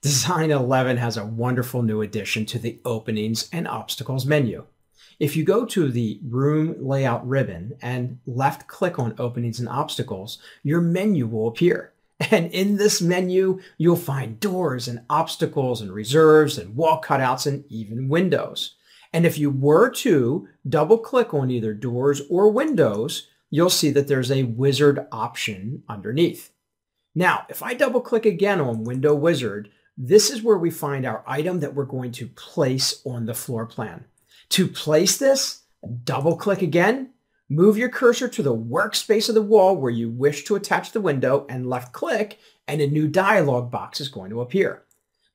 Design 11 has a wonderful new addition to the Openings and Obstacles menu. If you go to the Room Layout ribbon and left-click on Openings and Obstacles, your menu will appear. And in this menu, you'll find doors and obstacles and reserves and wall cutouts and even windows. And if you were to double-click on either doors or windows, you'll see that there's a wizard option underneath. Now, if I double-click again on Window Wizard, this is where we find our item that we're going to place on the floor plan. To place this, double-click again, move your cursor to the workspace of the wall where you wish to attach the window, and left-click, and a new dialog box is going to appear.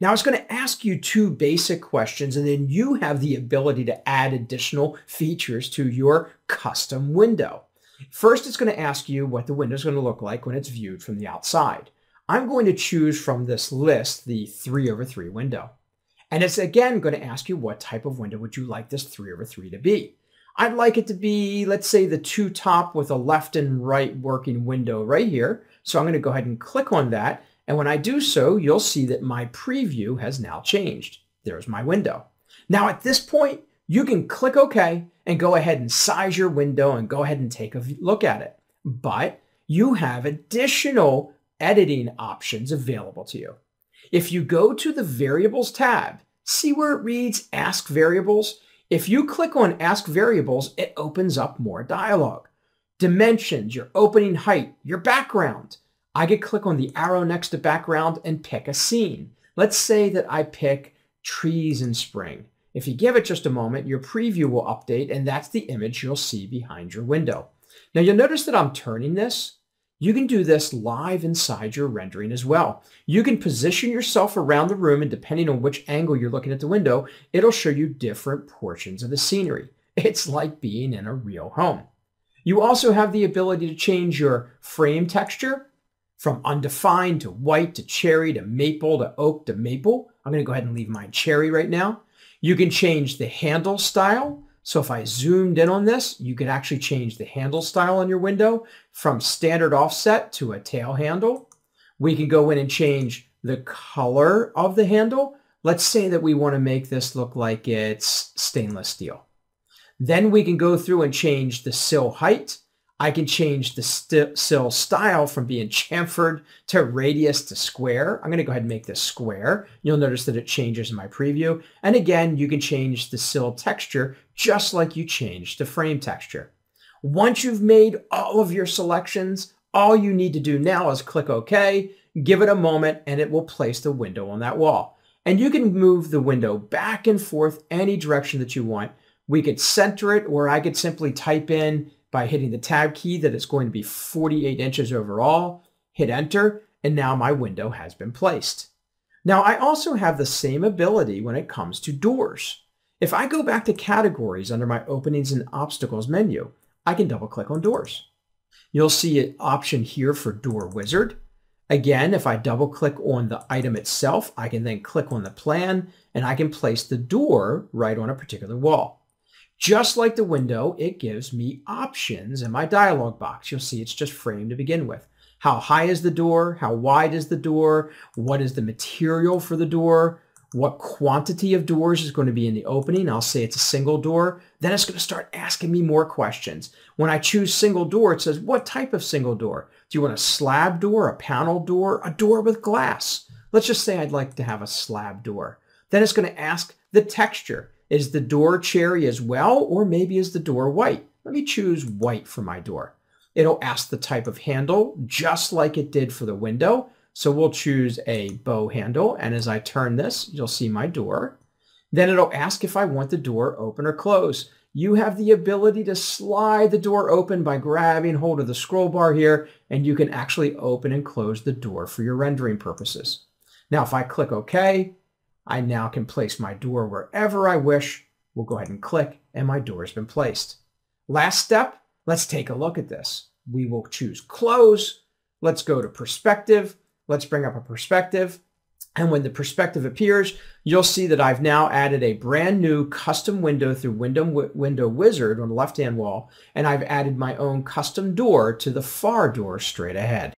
Now, it's going to ask you two basic questions, and then you have the ability to add additional features to your custom window. First, it's going to ask you what the window is going to look like when it's viewed from the outside. I'm going to choose from this list the 3/3 window. And it's again going to ask you what type of window would you like this 3/3 to be. I'd like it to be, let's say, the two top with a left and right working window right here. So I'm going to go ahead and click on that. And when I do so, you'll see that my preview has now changed. There's my window. Now at this point, you can click OK and go ahead and size your window and go ahead and take a look at it. But you have additional editing options available to you. If you go to the Variables tab, see where it reads Ask Variables? If you click on Ask Variables, it opens up more dialog. Dimensions, your opening height, your background. I could click on the arrow next to background and pick a scene. Let's say that I pick trees in spring. If you give it just a moment, your preview will update, and that's the image you'll see behind your window. Now you'll notice that I'm turning this. You can do this live inside your rendering as well. You can position yourself around the room, and depending on which angle you're looking at the window, it'll show you different portions of the scenery. It's like being in a real home. You also have the ability to change your frame texture from undefined to white to cherry to maple to oak to maple. I'm going to go ahead and leave mine cherry right now. You can change the handle style. So if I zoomed in on this, you could actually change the handle style on your window from standard offset to a tail handle. We can go in and change the color of the handle. Let's say that we want to make this look like it's stainless steel. Then we can go through and change the sill height. I can change the sill style from being chamfered to radius to square. I'm going to go ahead and make this square. You'll notice that it changes in my preview. And again, you can change the sill texture just like you changed the frame texture. Once you've made all of your selections, all you need to do now is click OK, give it a moment, and it will place the window on that wall. And you can move the window back and forth any direction that you want. We could center it, or I could simply type in by hitting the tab key that it's going to be 48 inches overall, hit enter, and now my window has been placed. Now I also have the same ability when it comes to doors. If I go back to categories under my Openings and Obstacles menu, I can double click on doors. You'll see an option here for Door Wizard. Again, if I double click on the item itself, I can then click on the plan and I can place the door right on a particular wall. Just like the window, it gives me options in my dialog box. You'll see it's just framed to begin with. How high is the door? How wide is the door? What is the material for the door? What quantity of doors is going to be in the opening? I'll say it's a single door. Then it's going to start asking me more questions. When I choose single door, it says, what type of single door? Do you want a slab door, a panel door, a door with glass? Let's just say I'd like to have a slab door. Then it's going to ask the texture. Is the door cherry as well, or maybe is the door white? Let me choose white for my door. It'll ask the type of handle, just like it did for the window. So we'll choose a bow handle, and as I turn this, you'll see my door. Then it'll ask if I want the door open or close. You have the ability to slide the door open by grabbing hold of the scroll bar here, and you can actually open and close the door for your rendering purposes. Now, if I click OK, I now can place my door wherever I wish. We'll go ahead and click, and my door has been placed. Last step, let's take a look at this. We will choose Close. Let's go to Perspective. Let's bring up a perspective. And when the perspective appears, you'll see that I've now added a brand new custom window through Window Wizard on the left-hand wall, and I've added my own custom door to the far door straight ahead.